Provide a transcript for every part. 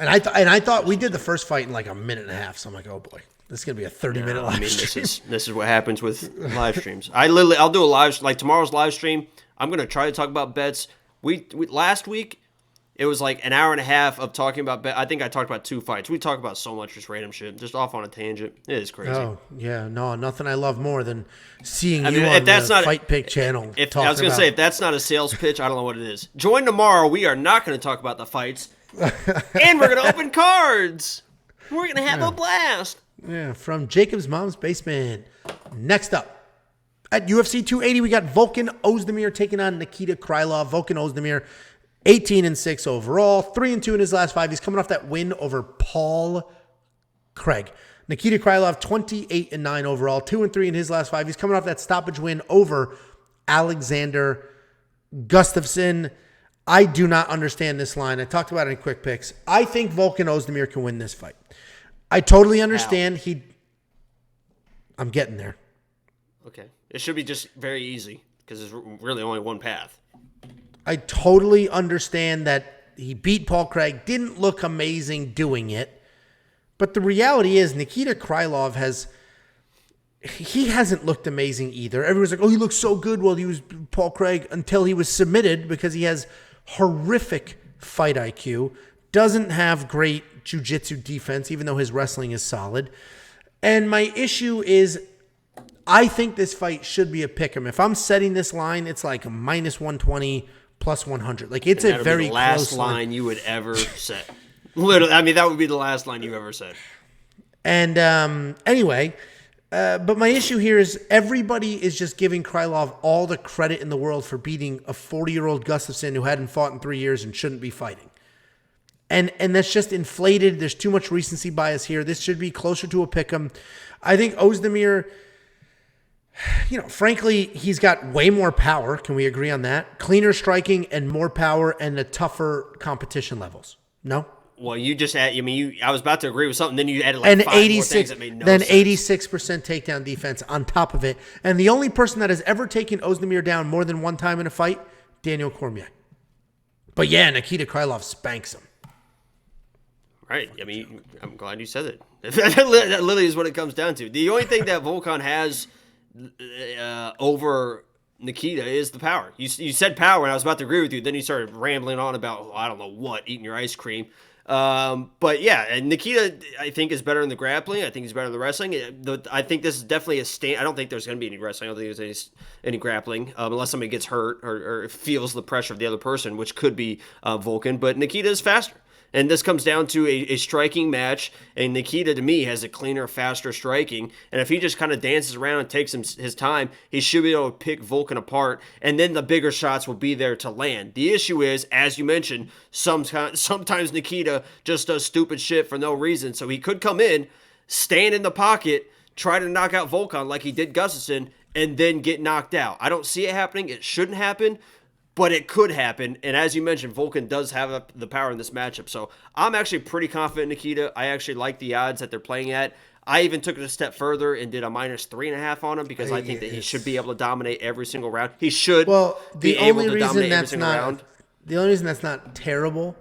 And I thought we did the first fight in like a minute and a half. So I'm like, oh boy, this is gonna be a 30-minute live stream. This is what happens with live streams. I'll do a live, like tomorrow's live stream. I'm gonna try to talk about bets. We last week it was like an hour and a half of talking about bet. I think I talked about 2 fights. We talk about so much just random shit, just off on a tangent. It is crazy. Oh yeah, no, nothing I love more than seeing you on the Fight Pick channel. I was gonna say, if that's not a sales pitch, I don't know what it is. Join tomorrow. We are not gonna talk about the fights. And we're going to open cards. We're going to have a blast. Yeah, from Jacob's mom's basement. Next up, at UFC 280, we got Volkan Oezdemir taking on Nikita Krylov. Volkan Oezdemir, 18-6 overall, 3-2 in his last 5. He's coming off that win over Paul Craig. Nikita Krylov, 28-9 overall, 2-3 in his last 5. He's coming off that stoppage win over Alexander Gustafsson. I do not understand this line. I talked about it in Quick Picks. I think Volkan Oezdemir can win this fight. I totally understand I'm getting there. Okay. It should be just very easy because there's really only one path. I totally understand that he beat Paul Craig, didn't look amazing doing it. But the reality is Nikita Krylov hasn't looked amazing either. Everyone's like, oh, he looks so good while he was Paul Craig until he was submitted because he has horrific fight IQ, doesn't have great jiu-jitsu defense, even though his wrestling is solid. And my issue is I think this fight should be a pick'em. If I'm setting this line, it's like a -120, +100. Like it's a very close last line you would ever set. Literally, I mean, that would be the last line you ever said. And anyway, but my issue here is everybody is just giving Krylov all the credit in the world for beating a 40-year-old Gustafsson who hadn't fought in 3 years and shouldn't be fighting. And that's just inflated. There's too much recency bias here. This should be closer to a pick'em. I think Oezdemir, frankly, he's got way more power. Can we agree on that? Cleaner striking and more power and the tougher competition levels. No? Well, you just add. I was about to agree with something, then you added like and 5 more things that made no sense. 86% takedown defense on top of it. And the only person that has ever taken Oezdemir down more than one time in a fight, Daniel Cormier. But yeah, Nikita Krylov spanks him. Right. I mean, I'm glad you said it. That literally is what it comes down to. The only thing that Volkan has over Nikita is the power. You said power, and I was about to agree with you. Then you started rambling on about, I don't know what, eating your ice cream. But yeah, and Nikita, I think, is better in the grappling. I think he's better in the wrestling. I think this is definitely a stand. I don't think there's going to be any wrestling. I don't think there's any grappling, unless somebody gets hurt or feels the pressure of the other person, which could be Volkan. But Nikita is faster. And this comes down to a striking match, and Nikita, to me, has a cleaner, faster striking. And if he just kind of dances around and takes his time, he should be able to pick Volkan apart, and then the bigger shots will be there to land. The issue is, as you mentioned, sometimes Nikita just does stupid shit for no reason. So he could come in, stand in the pocket, try to knock out Volkan like he did Gustafsson, and then get knocked out. I don't see it happening. It shouldn't happen. But it could happen, and as you mentioned, Volkan does have the power in this matchup. So I'm actually pretty confident in Nikita. I actually like the odds that they're playing at. I even took it a step further and did a -3.5 on him because I think that he should be able to dominate every single round. He should be able to dominate every single round. The only reason that's not terrible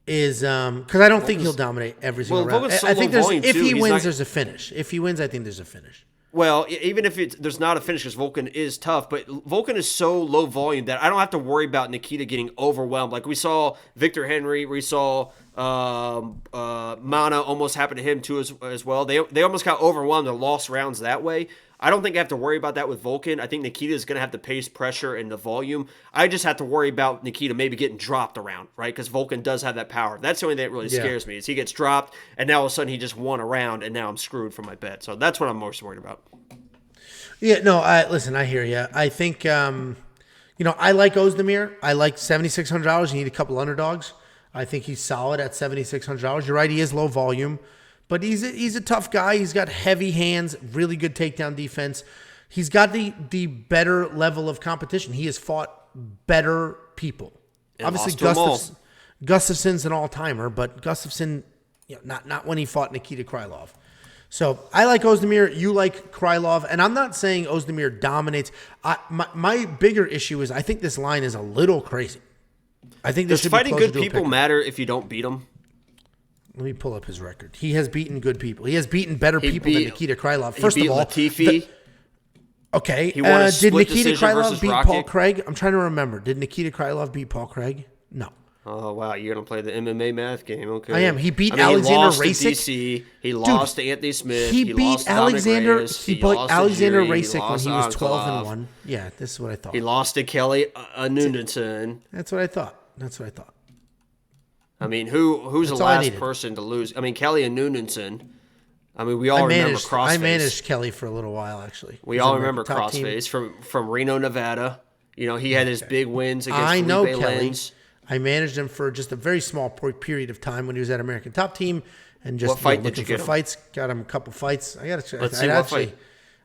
is because I don't think he'll dominate every single round. I think if he wins, there's a finish. If he wins, I think there's a finish. Well, even if there's not a finish because Volkan is tough, but Volkan is so low volume that I don't have to worry about Nikita getting overwhelmed. Like we saw Victor Henry, we saw Mana almost happen to him too as well. They almost got overwhelmed and lost rounds that way. I don't think I have to worry about that with Volkan. I think Nikita is going to have the pace, pressure, and the volume. I just have to worry about Nikita maybe getting dropped around, right? Because Volkan does have that power. That's the only thing that really scares me is he gets dropped, and now all of a sudden he just won a round, and now I'm screwed for my bet. So that's what I'm most worried about. Yeah, no, listen, I hear you. I think, I like Oezdemir. I like $7,600. You need a couple underdogs. I think he's solid at $7,600. You're right, he is low volume. But he's a tough guy. He's got heavy hands, really good takedown defense. He's got the better level of competition. He has fought better people. And obviously, Gustafsson's an all-timer, but Gustafsson, not when he fought Nikita Krylov. So I like Oezdemir. You like Krylov. And I'm not saying Oezdemir dominates. My bigger issue is I think this line is a little crazy. I think this Does fighting good people matter if you don't beat them? Let me pull up his record. He has beaten good people. He has beaten better people than Nikita Krylov. He First beat of all, Latifi. okay. He won a Did split Nikita decision Krylov versus beat Rocket. Paul Craig? I'm trying to remember. Did Nikita Krylov beat Paul Craig? No. Oh, wow. You're going to play the MMA math game. Okay. I am. He beat He Alexander lost to Racic. DC. He lost to Anthony Smith. He beat lost to Dominic Alexander. Reyes. He beat lost to Alexander Jiri. Racic when lost he to was 12 Ankalov. and 1. Yeah, this is what I thought. He lost to Kelly Nunison. That's what I thought. That's what I thought. I mean, who's the That's all I last needed. person to lose? I mean, Kelly and Nunison. I mean, we all remember Crossface. I managed Kelly for a little while, actually. We all remember Crossface from Reno, Nevada. You know, he had his big wins against I know Felipe Kelly. Lins. I managed him for just a very small period of time when he was at American Top Team, and just What fight looking did you for get him? fights. Got him a couple fights. I got to. Let's see what fight.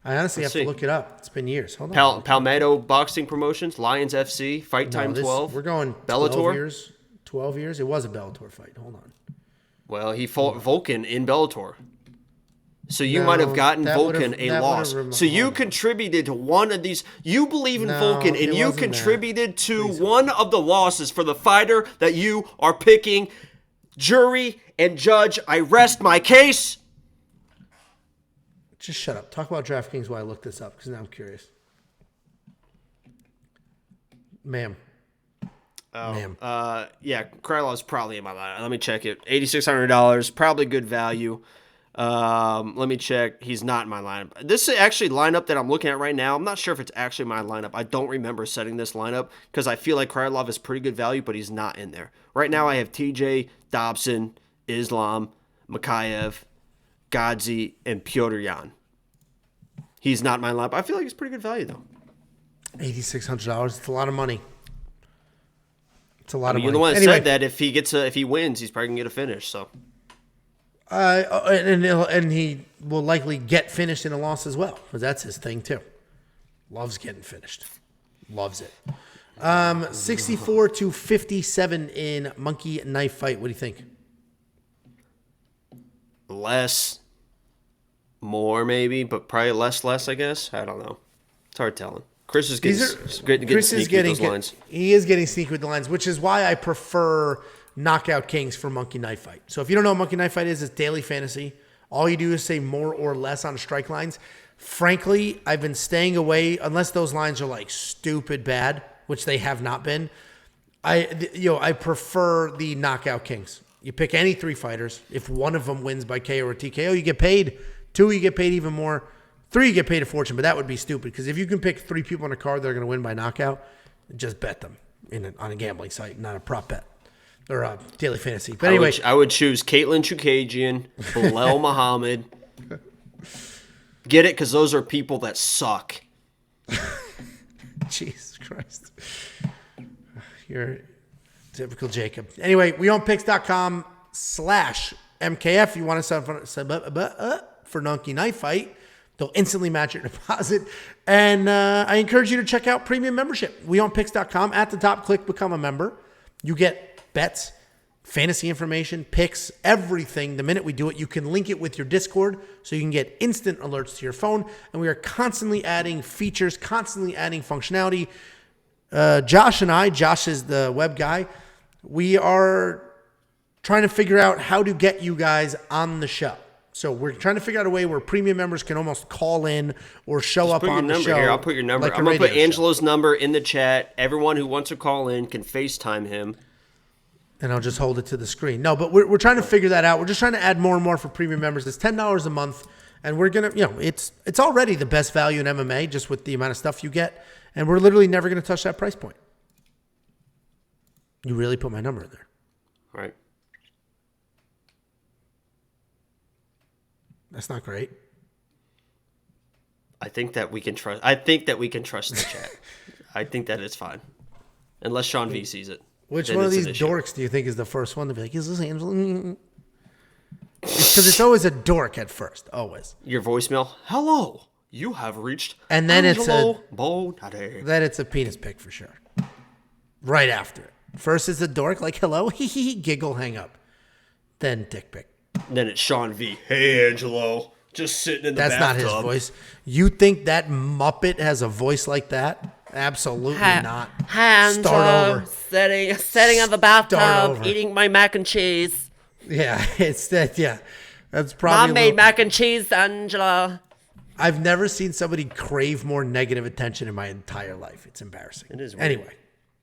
I honestly Let's have see. to look it up. It's been years. Hold on. Palmetto Boxing Promotions, Lions FC, Fight Time 12. We're going Bellator? 12 years. 12 years. It was a Bellator fight. Hold on. Well, he fought Volkan in Bellator. So you No, might have gotten that Volkan a that loss. would've So you hold on. contributed to one of these. You believe in No, Volkan, and it you wasn't that. contributed to one of the losses for the fighter that you are picking. Jury and judge, I rest my case. Just shut up. Talk about DraftKings while I look this up because now I'm curious. Ma'am. Ma'am. Yeah, Krylov's probably in my line. Let me check it. $8,600, probably good value. Let me check. He's not in my lineup. This is actually lineup that I'm looking at right now. I'm not sure if it's actually my lineup. I don't remember setting this lineup because I feel like Krylov is pretty good value, but he's not in there. Right now I have TJ, Dobson, Islam, Makayev, Godzi, and Piotr Yan. He's not in my lineup. I feel like he's pretty good value though. $8,600. It's a lot of money. It's a lot of money. You're the one that Anyway, said that if he wins, he's probably gonna get a finish. So and he will likely get finished in a loss as well because that's his thing too. Loves getting finished. Loves it. 64-57 in Monkey Knife Fight. What do you think? less, more maybe, but probably less. I guess I don't know. It's hard telling. Chris is getting sneaky with those lines. He is getting sneaky with the lines, which is why I prefer Knockout Kings for Monkey Knife Fight. So if you don't know what Monkey Knife Fight is, it's daily fantasy. All you do is say more or less on strike lines. Frankly, I've been staying away unless those lines are like stupid bad, which they have not been. I prefer the Knockout Kings. You pick any three fighters. If one of them wins by KO or TKO, you get paid. Two, you get paid even more. Three, you get paid a fortune, but that would be stupid because if you can pick three people on a card that are going to win by knockout, just bet them on a gambling site, not a prop bet or a daily fantasy. But anyway, I would choose Caitlin Chukagian, Bilal Muhammad. Get it? Because those are people that suck. Jesus Christ. You're typical Jacob. Anyway, we own picks.com/MKF. You want to sub for Monkey Knife Fight. They'll instantly match your deposit. And I encourage you to check out premium membership. We own picks.com. At the top, click become a member. You get bets, fantasy information, picks, everything. The minute we do it, you can link it with your Discord so you can get instant alerts to your phone. And we are constantly adding features, constantly adding functionality. Josh is the web guy. We are trying to figure out how to get you guys on the show. So we're trying to figure out a way where premium members can almost call in or show up on the show. Here. I'll put your number. Like I'm going to put Angelo's number in the chat. Everyone who wants to call in can FaceTime him. And I'll just hold it to the screen. No, but we're trying to figure that out. We're just trying to add more and more for premium members. It's $10 a month. And we're going to, it's already the best value in MMA just with the amount of stuff you get. And we're literally never going to touch that price point. You really put my number in there. Right. That's not great. I think that we can trust the chat. I think that it's fine. Unless Sean V sees it. Which one of these dorks do you think is the first one to be like, is this Angela? Because it's always a dork at first. Always. Your voicemail, hello, you have reached and then Angelo Bonade. Then it's a penis pic for sure. Right after it. First it's a dork, like, hello, giggle, hang up. Then dick pic. Then it's Sean V. Hey, Angelo. Just sitting in the bathtub. That's not his voice. You think that Muppet has a voice like that? Absolutely not. Start over. Sitting in the bathtub, eating my mac and cheese. Yeah, it's that. Yeah, that's probably. Mom made mac and cheese, Angela. I've never seen somebody crave more negative attention in my entire life. It's embarrassing. It is weird. Anyway,